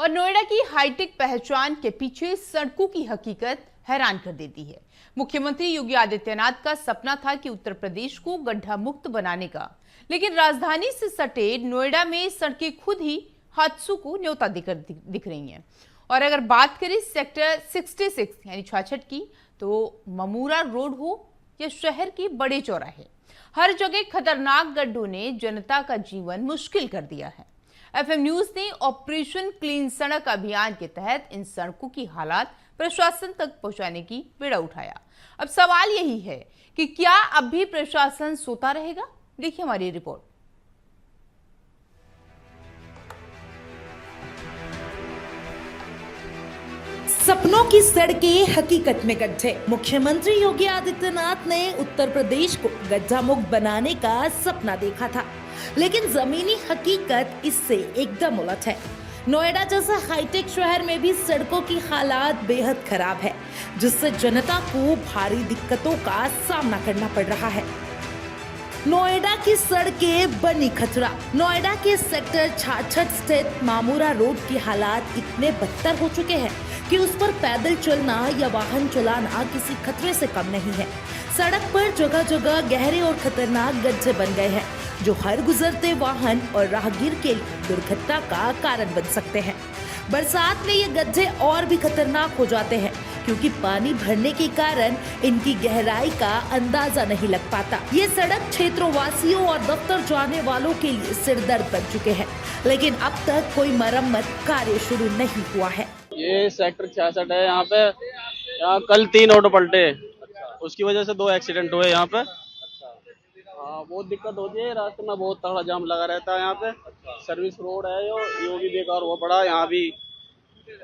और नोएडा की हाईटेक पहचान के पीछे सड़कों की हकीकत हैरान कर देती है। मुख्यमंत्री योगी आदित्यनाथ का सपना था कि उत्तर प्रदेश को गड्ढा मुक्त बनाने का, लेकिन राजधानी से सटे नोएडा में सड़कें खुद ही हादसों को न्योता दिख रही हैं। और अगर बात करें सेक्टर 66 यानी 66 की, तो ममूरा रोड हो या शहर के बड़े चौराहे, हर जगह खतरनाक गड्ढों ने जनता का जीवन मुश्किल कर दिया है। एफएम न्यूज ने ऑपरेशन क्लीन सड़क अभियान के तहत इन सड़कों की हालात प्रशासन तक पहुंचाने की बेड़ा उठाया। अब सवाल यही है कि क्या अब भी प्रशासन सोता रहेगा? देखिए हमारी रिपोर्ट। सपनों की सड़कें हकीकत में गड्ढे। मुख्यमंत्री योगी आदित्यनाथ ने उत्तर प्रदेश को गड्ढा मुक्त बनाने का सपना देखा था, लेकिन जमीनी हकीकत इससे एकदम उलट है। नोएडा जैसा हाईटेक शहर में भी सड़कों की हालात बेहद खराब है, जिससे जनता को भारी दिक्कतों का सामना करना पड़ रहा है। नोएडा की सड़कें बनी खतरा। नोएडा के सेक्टर 66 स्थित मामूरा रोड की हालात इतने बदतर हो चुके हैं कि उस पर पैदल चलना या वाहन चलाना किसी खतरे से कम नहीं है। सड़क पर जगह जगह गहरे और खतरनाक गड्ढे बन गए हैं, जो हर गुजरते वाहन और राहगीर के लिए दुर्घटना का कारण बन सकते हैं। बरसात में ये गड्ढे और भी खतरनाक हो जाते हैं, क्योंकि पानी भरने के कारण इनकी गहराई का अंदाजा नहीं लग पाता। ये सड़क क्षेत्रों वासियों और दफ्तर जाने वालों के लिए सिरदर्द बन चुके हैं, लेकिन अब तक कोई मरम्मत कार्य शुरू नहीं हुआ है। ये सेक्टर 66 है। यहाँ कल 3 ऑटो पलटे। उसकी वजह से 2 एक्सीडेंट हुए यहाँ पे। हाँ, बहुत दिक्कत होती है। रास्ते में बहुत तगड़ा जाम लगा रहता है यहाँ पे। सर्विस रोड है यो भी बेकार हुआ पड़ा यहाँ भी।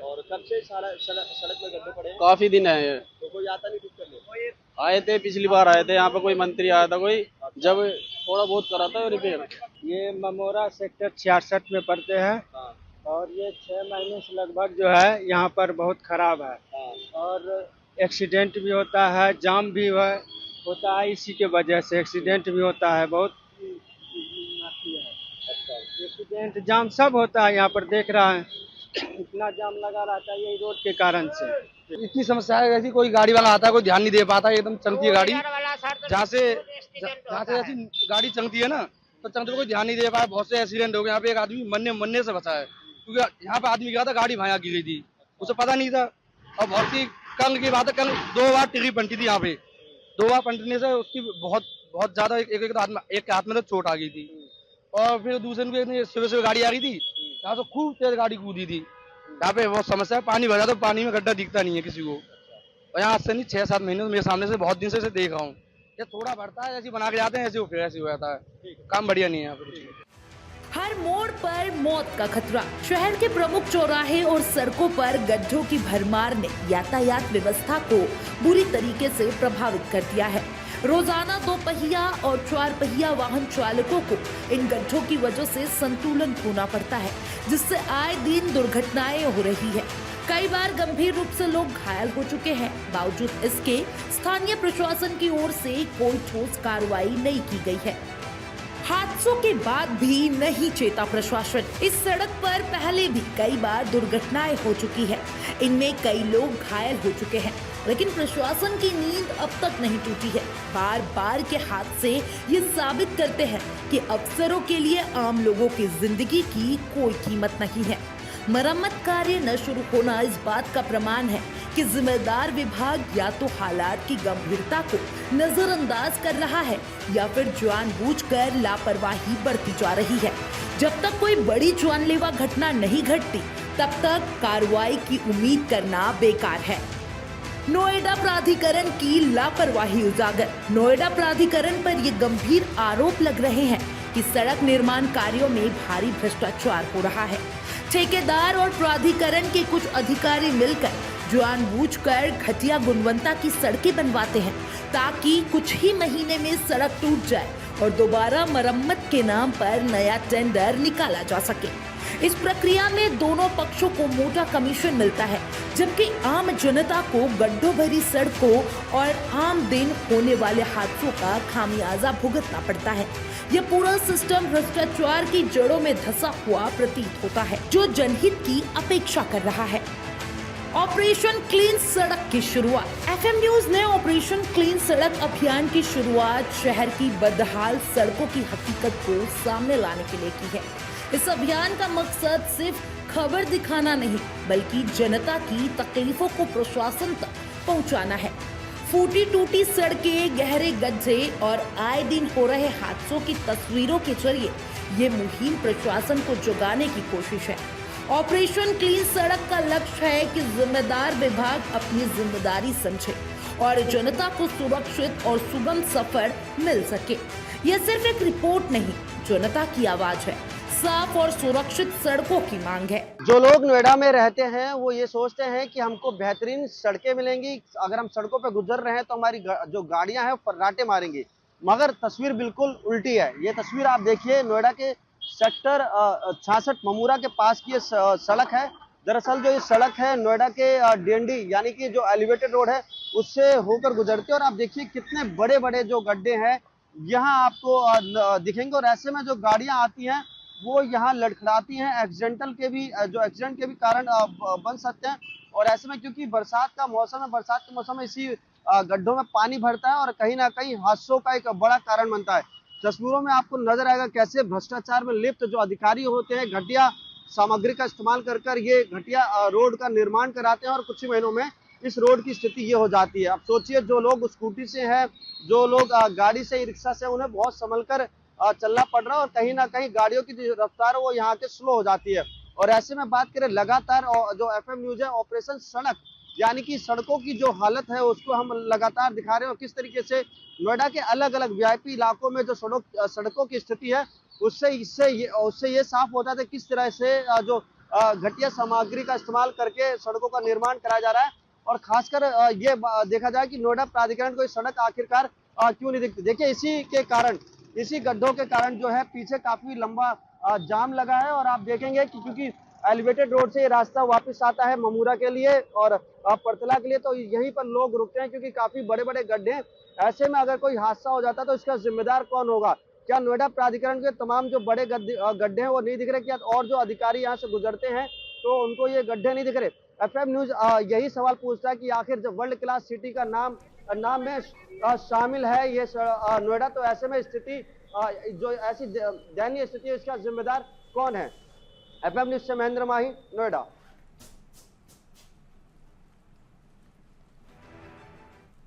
और कब से सड़क में गड्ढे पड़े? काफी दिन है ये। तो कोई आता नहीं ठीक करने? आए थे, पिछली बार आए थे यहाँ पे, कोई मंत्री आया था कोई, जब थोड़ा बहुत करा था रिपेयर। ये ममोरा सेक्टर 66 में पड़ते हैं और ये 6 महीने से लगभग जो है यहाँ पर बहुत खराब है और एक्सीडेंट भी होता है, जाम भी होता है। इसी के वजह से एक्सीडेंट भी होता है, बहुत एक्सीडेंट जाम सब होता है। यहाँ पर देख रहा है इतना जाम लगा रहता है यही रोड के कारण से। इतनी समस्या है, ऐसी कोई गाड़ी वाला आता है कोई ध्यान नहीं दे पाता, एकदम चलती है गाड़ी। जहाँ से ऐसी गाड़ी चलती है ना, तो चलते कोई ध्यान नहीं दे पाया। बहुत से एक्सीडेंट हो गए यहाँ पे। एक आदमी मरने से बचा है, क्योंकि यहाँ पे आदमी गया था, गाड़ी वहाँ गिरी थी, उसे पता नहीं था। और बहुत सी कल की बात है, कल 2 बार टिकरी पलटी थी यहाँ पे। 2 बार पलटने से उसकी बहुत ज्यादा एक हाथ में तो चोट आ गई थी। और फिर दूसरे दिन सुबह गाड़ी आ रही थी, यहाँ से खूब तेज गाड़ी कूदी थी। यहाँ पे बहुत समस्या है, पानी भरा तो पानी में गड्ढा दिखता नहीं है किसी को। और यहाँ से नहीं 6-7 महीने मेरे सामने से बहुत दिन से देख रहा हूँ। ये थोड़ा भरता है, ऐसे बना के जाते हैं, ऐसे फिर ऐसे हो जाता है। काम बढ़िया नहीं है यहाँ पे। हर मोड़ पर मौत का खतरा। शहर के प्रमुख चौराहे और सड़कों पर गड्ढों की भरमार ने यातायात व्यवस्था को बुरी तरीके से प्रभावित कर दिया है। रोजाना 2 पहिया और 4 पहिया वाहन चालकों को इन गड्ढों की वजह से संतुलन खोना पड़ता है, जिससे आए दिन दुर्घटनाएं हो रही है। कई बार गंभीर रूप से लोग घायल हो चुके हैं। बावजूद इसके स्थानीय प्रशासन की ओर से कोई ठोस कार्रवाई नहीं की गई है। हादसों के बाद भी नहीं चेता प्रशासन। इस सड़क पर पहले भी कई बार दुर्घटनाएं हो चुकी है, इनमें कई लोग घायल हो चुके हैं, लेकिन प्रशासन की नींद अब तक नहीं टूटी है। बार बार के हादसे ये साबित करते हैं कि अफसरों के लिए आम लोगों की जिंदगी की कोई कीमत नहीं है। मरम्मत कार्य न शुरू होना इस बात का प्रमाण है कि जिम्मेदार विभाग या तो हालात की गंभीरता को नजरअंदाज कर रहा है या फिर जानबूझकर लापरवाही बरती जा रही है। जब तक कोई बड़ी जानलेवा घटना नहीं घटती, तब तक कार्रवाई की उम्मीद करना बेकार है। नोएडा प्राधिकरण की लापरवाही उजागर। नोएडा प्राधिकरण पर ये गंभीर आरोप लग रहे हैं कि सड़क निर्माण कार्यों में भारी भ्रष्टाचार हो रहा है। ठेकेदार और प्राधिकरण के कुछ अधिकारी मिलकर जानबूझकर घटिया गुणवत्ता की सड़कें बनवाते हैं, ताकि कुछ ही महीने में सड़क टूट जाए और दोबारा मरम्मत के नाम पर नया टेंडर निकाला जा सके। इस प्रक्रिया में दोनों पक्षों को मोटा कमीशन मिलता है, जबकि आम जनता को गड्ढों भरी सड़कों और आम दिन होने वाले हादसों का खामियाजा भुगतना पड़ता है। ये पूरा सिस्टम भ्रष्टाचार की जड़ों में धंसा हुआ प्रतीत होता है, जो जनहित की अपेक्षा कर रहा है। ऑपरेशन क्लीन सड़क की शुरुआत। एफएम न्यूज ने ऑपरेशन क्लीन सड़क अभियान की शुरुआत शहर की बदहाल सड़कों की हकीकत को सामने लाने के लिए की है। इस अभियान का मकसद सिर्फ खबर दिखाना नहीं, बल्कि जनता की तकलीफों को प्रशासन तक पहुंचाना है। फूटी टूटी सड़कें, गहरे गड्ढे और आए दिन हो रहे हादसों की तस्वीरों के जरिए ये मुहिम प्रशासन को जगाने की कोशिश है। ऑपरेशन क्लीन सड़क का लक्ष्य है कि जिम्मेदार विभाग अपनी जिम्मेदारी समझे और जनता को सुरक्षित और सुगम सफर मिल सके। यह सिर्फ एक रिपोर्ट नहीं, जनता की आवाज है। साफ और सुरक्षित सड़कों की मांग है। जो लोग नोएडा में रहते हैं वो ये सोचते हैं कि हमको बेहतरीन सड़कें मिलेंगी, अगर हम सड़कों पे गुजर रहे हैं तो हमारी जो गाड़ियां हैं फर्राटे मारेंगी, मगर तस्वीर बिल्कुल उल्टी है। ये तस्वीर आप देखिए, नोएडा के सेक्टर 66 ममूरा के पास की ये सड़क है। दरअसल जो ये सड़क है नोएडा के डीएनडी यानी कि जो एलिवेटेड रोड है उससे होकर गुजरती है, और आप देखिए कितने बड़े बड़े जो गड्ढे हैं यहाँ आपको दिखेंगे, और ऐसे में जो गाड़ियां आती हैं वो यहाँ लड़खड़ाती हैं। एक्सीडेंट के भी कारण बन सकते हैं। और ऐसे में क्योंकि बरसात का मौसम है, बरसात के मौसम में इसी गड्ढों में पानी भरता है और कहीं ना कहीं हादसों का एक बड़ा कारण बनता है। तस्वीरों में आपको नजर आएगा कैसे भ्रष्टाचार में लिप्त जो अधिकारी होते हैं घटिया सामग्री का इस्तेमाल कर ये घटिया रोड का निर्माण कराते हैं, और कुछ ही महीनों में इस रोड की स्थिति ये हो जाती है। अब सोचिए, जो लोग स्कूटी से हैं, जो लोग गाड़ी से, रिक्शा से, उन्हें बहुत संभल कर चलना पड़ रहा है, और कहीं ना कहीं गाड़ियों की जो रफ्तार है वो यहाँ के स्लो हो जाती है। और ऐसे में बात करें लगातार जो एफएम न्यूज है ऑपरेशन सड़क यानी कि सड़कों की जो हालत है उसको हम लगातार दिखा रहे हैं, और किस तरीके से नोएडा के अलग अलग वीआईपी इलाकों में जो सड़कों की स्थिति है उससे ये साफ होता है किस तरह से जो घटिया सामग्री का इस्तेमाल करके सड़कों का निर्माण कराया जा रहा है। और खासकर ये देखा जाए कि नोएडा प्राधिकरण को सड़क आखिरकार क्यों नहीं दिखती। देखिए इसी गड्ढों के कारण जो है पीछे काफी लंबा जाम लगा है, और आप देखेंगे कि क्योंकि एलिवेटेड रोड से ये रास्ता वापस आता है ममूरा के लिए और परतला के लिए, तो यहीं पर लोग रुकते हैं क्योंकि काफी बड़े बड़े गड्ढे हैं। ऐसे में अगर कोई हादसा हो जाता है तो इसका जिम्मेदार कौन होगा? क्या नोएडा प्राधिकरण के तमाम जो बड़े गड्ढे हैं वो नहीं दिख रहे? क्या और जो अधिकारी यहाँ से गुजरते हैं तो उनको ये गड्ढे नहीं दिख रहे? एफएम न्यूज यही सवाल पूछता है कि आखिर जब वर्ल्ड क्लास सिटी का नाम में शामिल है ये नोएडा, तो ऐसे में स्थिति जो ऐसी दयनीय स्थिति है इसका जिम्मेदार कौन है? एफएम न्यूज से महेंद्र माही, नोएडा।